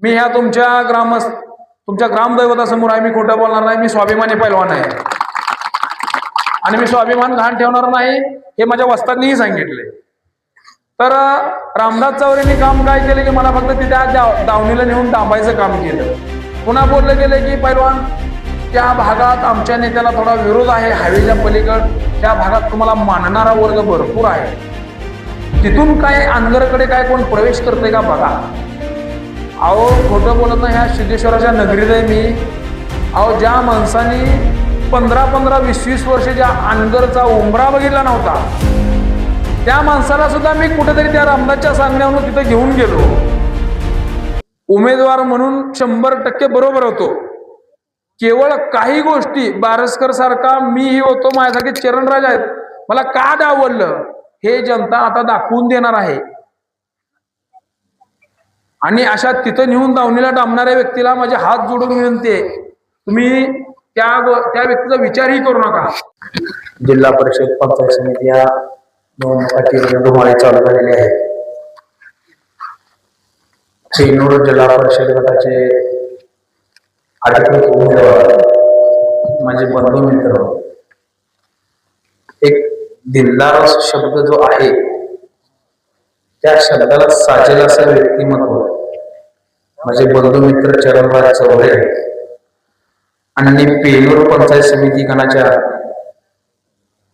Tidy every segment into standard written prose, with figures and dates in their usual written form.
मी ह्या तुमच्या ग्रामदैवतासमोर आहे, मी खोटं बोलणार नाही. मी स्वाभिमानी पैलवान आहे आणि मी स्वाभिमान घाण ठेवणार नाही, हे माझ्या वस्तांनीही सांगितले. तर रामदास चौरेंनी काम काय केले की मला फक्त तिथे दावणीला नेऊन डांबायचं काम केलं. पुन्हा बोलले गेले की पैलवान त्या भागात आमच्या नेत्याला थोडा विरोध आहे, हायवेच्या पलीकड त्या भागात तुम्हाला मानणारा वर्ग भरपूर आहे, तिथून काय अनगरकडे काय कोण प्रवेश करते का बघा. अहो खोटं बोलत नाही, ह्या सिद्धेश्वराच्या नगरीत आहे मी. अहो ज्या माणसाने 15-20 वर्ष ज्या अनगरचा उंबरा बघितला नव्हता, त्या माणसाला सुद्धा मी कुठेतरी त्या रामदासच्या सांगण्यावरून तिथे घेऊन गेलो. उमेदवार म्हणून 100% बरोबर होतो. केवळ काही गोष्टी बारसकर सारखा मीही होतो, माझ्यासाठी चरणराज आहेत, मला का डावललं हे जनता आता दाखवून देणार आहे. आणि अशा तिथं नेऊन दावणीला डांबणाऱ्या व्यक्तीला माझे हात जोडून विनंती आहे, तुम्ही त्या व्यक्तीचा विचारही करू नका. जिल्हा परिषद पंचायत समिती या निवडणुकाची धुमाळी चालू झालेली आहे. सिन्नर जिल्हा परिषद गटाचे अधिकृत उमेदवार माझे बंधू मित्र, एक दिलदार शब्द जो आहे त्या शब्दाला साजेल असं व्यक्तिमत्व माझे बंधू मित्र चरणराज चौरे आणि पेनूर पंचायत समिती गणाच्या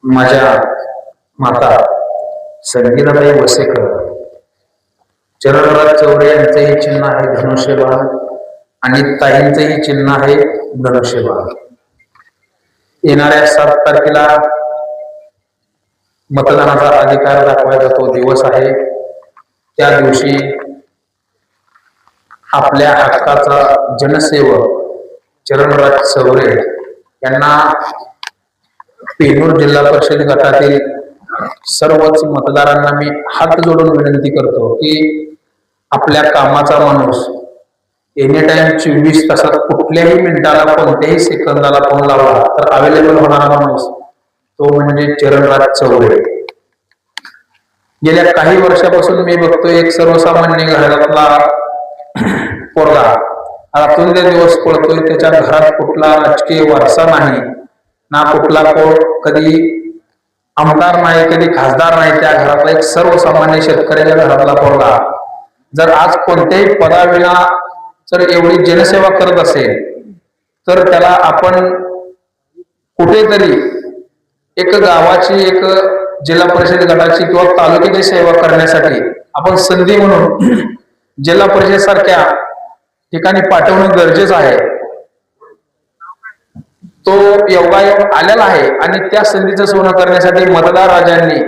माझ्या माता संगीताबाई वसेकर. चरणराज चौरे यांचंही चिन्ह आहे धनुष्यबाण आणि ताईंचंही चिन्ह आहे धनुष्यबाण. येणाऱ्या 7 तारखेला मतदानाचा अधिकार दाखवायचा तो दिवस आहे. त्या दिवशी आपल्या हक्काचा जनसेवक चरणराज चौरे यांना पेनूर जिल्हा परिषद गटातील सर्वच मतदारांना मी हात जोडून विनंती करतो की आपल्या कामाचा माणूस एनी टाइम 24 तासात कुठल्याही मिनिटाला कोणत्याही सेकंदाला फोन लावला तर अवेलेबल होणारा माणूस तो म्हणजे चरणराज चौरे. गेल्या काही वर्षापासून मी बघतोय एक सर्वसामान्य घरातला पोरगा रातून दिवस पळतोय, त्याच्या घरात कुठला राजकीय वारसा नाही ना, कुठला कधी आमदार नाही, कधी खासदार नाही. त्या घरातला एक सर्वसामान्य शेतकऱ्याच्या घरातला पोरगा जर आज कोणत्याही पदाविना जर एवढी जनसेवा करत असेल तर त्याला आपण कुठेतरी एक गावाची, एक जिल्हा परिषद गटाची किंवा तालुक्याची सेवा करण्यासाठी आपण संधी म्हणून जिल्हा परिषद सारख्या ठिकाणी पाठवणं गरजेचं आहे. तो योगायोग आलेला आहे आणि त्या संधीचं सोनं करण्यासाठी मतदार राजांनी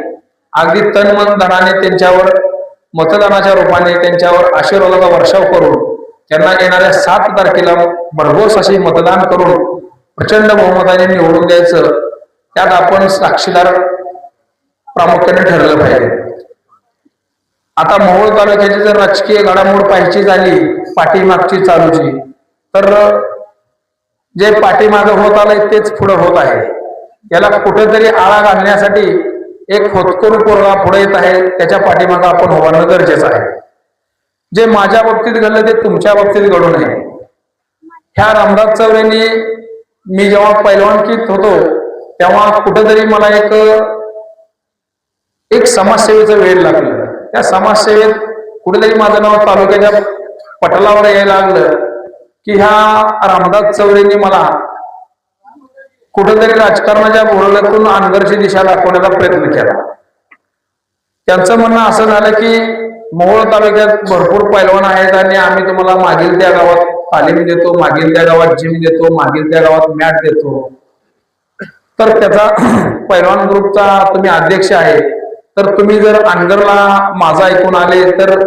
अगदी तन मन धनाने त्यांच्यावर मतदानाच्या रूपाने त्यांच्यावर आशीर्वादाचा वर्षाव करून त्यांना येणाऱ्या 7 तारखेला भरघोस असे मतदान करून प्रचंड बहुमताने निवडून द्यायचं, त्यात आपण साक्षीदार प्रामुख्याने ठरलं पाहिजे. आता मोहोळ तालुक्याची जर राजकीय घडामोड पाहायची झाली पाठीमागची चालूची, तर जे पाठीमागं होत आलंय तेच पुढे होत आहे. याला कुठेतरी आळा घालण्यासाठी एक होतकरू पोरगा पुढे येत आहे, त्याच्या पाठीमागं आपण उभारणं गरजेचं आहे. जे माझ्या बाबतीत घडलं ते तुमच्या बाबतीत घडू नये. ह्या रामदास चौरेंनी मी जेव्हा पैलवानकीत होतो तेव्हा कुठेतरी मला एक समाजसेवेचं वेळ लागलं. त्या समाजसेवेत कुठेतरी माझं नाव तालुक्याच्या पटलावर यायला लागलं की ह्या रामदास चौरेंनी मला कुठेतरी राजकारणाच्या बोलण्यातून अनगरची दिशा दाखवण्याचा प्रयत्न केला. त्यांचं म्हणणं असं झालं की मोहोळ तालुक्यात भरपूर पैलवान आहेत आणि आम्ही तुम्हाला मागील त्या गावात तालीम देतो, मागील त्या गावात जिम देतो, मागील त्या गावात मॅट देतो. तर त्याचा पैलवान ग्रुपचा तुम्ही अध्यक्ष आहे, तर तुम्ही जर अनगरला माझं ऐकून आले तर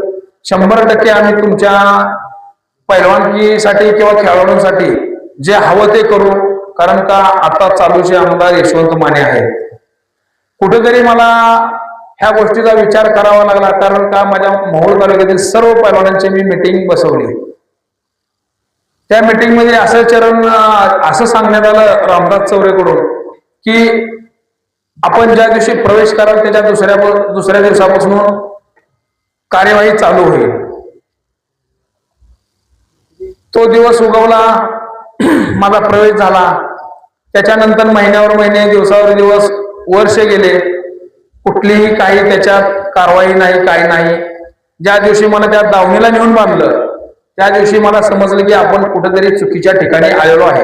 100% आम्ही तुमच्या पैलवानकीसाठी किंवा खेळाडूंसाठी जे हवं ते करू. कारण का आता चालूचे आमदार यशवंत माने आहेत. कुठेतरी मला ह्या गोष्टीचा विचार करावा लागला, कारण का माझ्या मोहोळ तालुक्यातील सर्व पैलवानांची मी मीटिंग बसवली. त्या मीटिंग मध्ये असं सांगण्यात आलं रामदास चौरेकडून की आपण ज्या दिवशी प्रवेश कराल त्याच्या दुसऱ्या दिवसापासून कार्यवाही चालू होईल. तो दिवस उगवला, माझा प्रवेश झाला. त्याच्यानंतर महिन्यावर महिने, दिवसावर दिवस, वर्ष गेले, कुठलीही काही त्याच्यात कारवाई नाही, काही नाही. ज्या दिवशी मला त्या दावणीला नेऊन बांधलं त्या दिवशी मला समजलं की आपण कुठेतरी चुकीच्या ठिकाणी आलेलो आहे.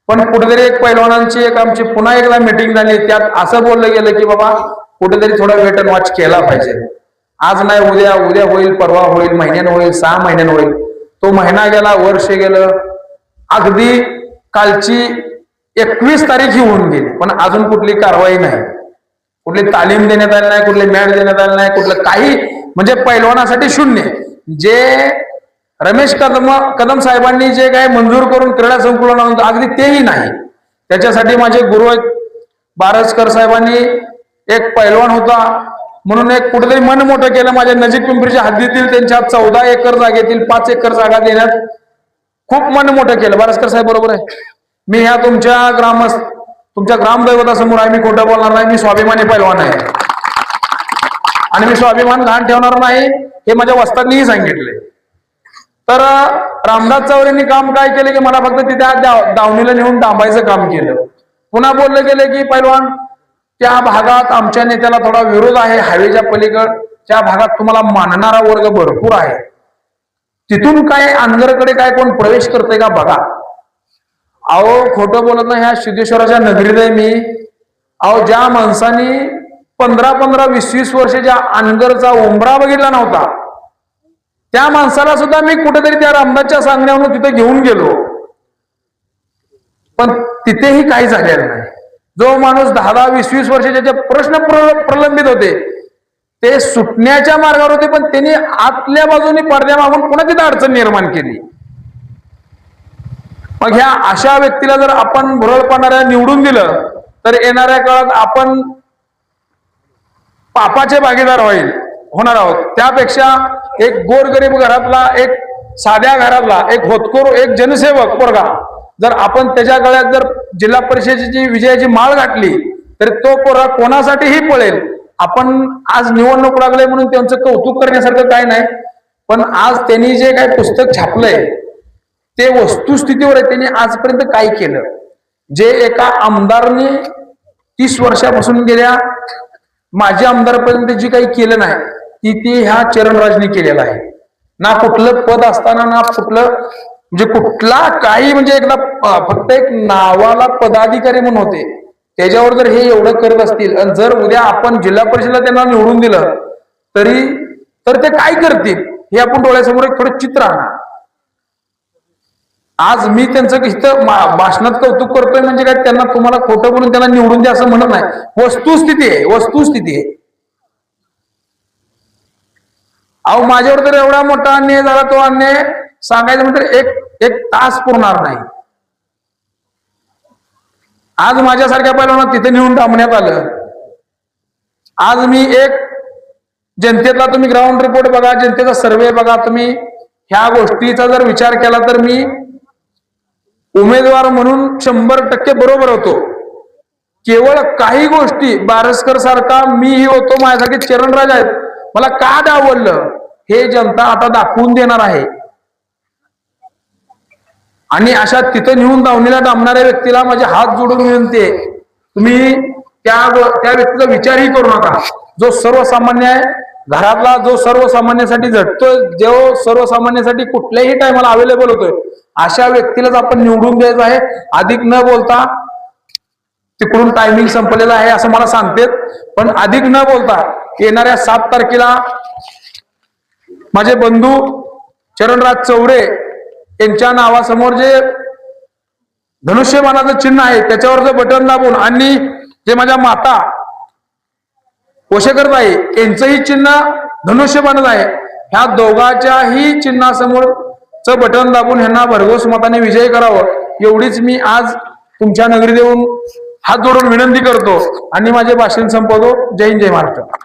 पण कुठेतरी एक पैलवानांची आमची पुन्हा एकदा मीटिंग झाली. त्यात असं बोललं गेलं की बाबा कुठेतरी थोडा वेट अँड वॉच केला पाहिजे. आज नाही उद्या, उद्या होईल, परवा होईल, महिन्यानं होईल, 6 महिन्यानं होईल. तो महिना गेला, वर्ष गेलं, अगदी कालची 21 तारीख ही होऊन गेली, पण अजून कुठली कारवाई नाही, कुठली तालीम देण्यात आली नाही, कुठले मॅच देण्यात आले नाही, कुठलं काही, म्हणजे पैलवानासाठी शून्य. जे रमेश कदम साहेबांनी जे काय मंजूर करून क्रीडा संकुलन अगदी तेही नाही. त्याच्यासाठी माझे गुरु बारसकर साहेबांनी एक पैलवान होता म्हणून एक कुठेतरी मन मोठं केलं. माझ्या नजीक पिंपरीच्या हद्दीतील त्यांच्या 14 एकर जागेतील 5 एकर जागा देण्यात खूप मन मोठं केलं. बारसकर साहेब बरोबर आहे. मी ह्या तुमच्या ग्रामदैवतासमोर आहे, मी खोटं बोलणार नाही. मी स्वाभिमानी पैलवान आहे आणि मी स्वाभिमान घाण ठेवणार नाही, हे माझ्या वस्तांनीही सांगितले. तर रामदास चौरेंनी काम काय केले की मला फक्त तिथे दावणीला नेऊन डांबायचं काम केलं. पुन्हा बोललं गेलं की पैलवान त्या भागात आमच्या नेत्याला थोडा विरोध आहे, हायवेच्या पलीकडच्या भागात तुम्हाला मानणारा वर्ग भरपूर आहे, तिथून काय अनगरकडे काय कोण प्रवेश करतंय का बघा. अहो खोटं बोलत नाही, ह्या सिद्धेश्वराच्या नगरीत आहे मी. अहो ज्या माणसानी 15-15, 20-20 वर्षाच्या अनगरचा उंबरा बघितला नव्हता, त्या माणसाला सुद्धा मी कुठेतरी त्या रामदासच्या सांगण्यावरून तिथे घेऊन गेलो, पण तिथेही काही झालेलं नाही. जो माणूस 10-10, 20-20 वर्षाचे प्रश्न प्रलंबित होते ते सुटण्याच्या मार्गावर होते, पण त्यांनी आतल्या बाजूने पडद्या मागून पुन्हा तिथे अडचण निर्माण केली. मग ह्या अशा व्यक्तीला जर आपण भुरळ पाडणाऱ्या निवडून दिलं तर येणाऱ्या काळात आपण पापाचे भागीदार होणार आहोत. त्यापेक्षा एक गोरगरीब घरातला, एक साध्या घरातला, एक होतकरू, एक जनसेवक पोरगा जर आपण त्याच्या गळ्यात जर जिल्हा परिषदेची विजयाची माळ घातली तर तो पोरगा कोणासाठीही पळेल. आपण आज निवडणूक लागले म्हणून त्यांचं कौतुक करण्यासारखं काय नाही, पण आज त्यांनी जे काही पुस्तक छापलंय ते वस्तुस्थितीवर आहे. त्यांनी आजपर्यंत काय केलं, जे एका आमदारने 30 वर्षापासून गेल्या माजी आमदारपर्यंत जी काही केलं नाही ती ह्या चरणराजनी केलेलं आहे. ना कुठलं पद असताना, ना कुठलं म्हणजे कुठला काही, म्हणजे एकदा फक्त एक नावाला पदाधिकारी म्हणून होते, त्याच्यावर जर हे एवढं करत असतील आणि जर उद्या आपण जिल्हा परिषदेला त्यांना निवडून दिलं तर ते काय करतील हे आपण डोळ्यासमोर एक थोडं चित्र आणा. आज मी त्यांचं इथं भाषणात कौतुक करतोय म्हणजे काय त्यांना तुम्हाला खोटं बोलून त्यांना निवडून द्या असं म्हणत नाही. वस्तुस्थिती आहे, वस्तुस्थिती आहे. अहो माझ्यावर तर एवढा मोठा अन्याय झाला, तो अन्याय सांगायचं म्हणजे एक तास पुरणार नाही. आज माझ्यासारख्या पैलवानांना तिथे नेऊन डांबण्यात आलं. आज मी एक जनतेतला तुम्ही ग्राउंड रिपोर्ट बघा, जनतेचा सर्वे बघा, तुम्ही ह्या गोष्टीचा जर विचार केला तर मी उमेदवार म्हणून 100% बरोबर होतो. केवळ काही गोष्टी बारसकर सारखा मीही होतो, माझ्यासाठी चरणराज आहेत, मला का डावललं हे जनता आता दाखवून देणार आहे. आणि अशा तिथं नेऊन दावणीला डांबणाऱ्या व्यक्तीला माझे हात जोडून विनंती आहे, तुम्ही त्या व्यक्तीचा विचारही करू नका. जो सर्वसामान्य आहे घरातला, जो सर्वसामान्यासाठी झटतोय, जो सर्वसामान्यासाठी कुठल्याही टायमाला अवेलेबल होतोय, अशा व्यक्तीलाच आपण निवडून द्यायचं आहे. अधिक न बोलता, तिकडून टायमिंग संपलेला आहे असं मला सांगतेत, पण अधिक न बोलता येणाऱ्या 7 तारखेला माझे बंधू चरणराज चौरे यांच्या नावासमोर जे धनुष्यबाणाचं चिन्ह आहे त्याच्यावरचं बटन दाबून, आणि जे माझ्या माता पोशेकर ताई यांचंही चिन्ह धनुष्यबाणच आहे, ह्या दोघांच्याही चिन्हासमोरचं बटन दाबून ह्यांना भरघोस मताने विजयी करावं एवढीच मी आज तुमच्या नगरीत येऊन हात जोडून विनंती करतो आणि माझे भाषण संपवतो. जय हिंद, जय महाराष्ट्र.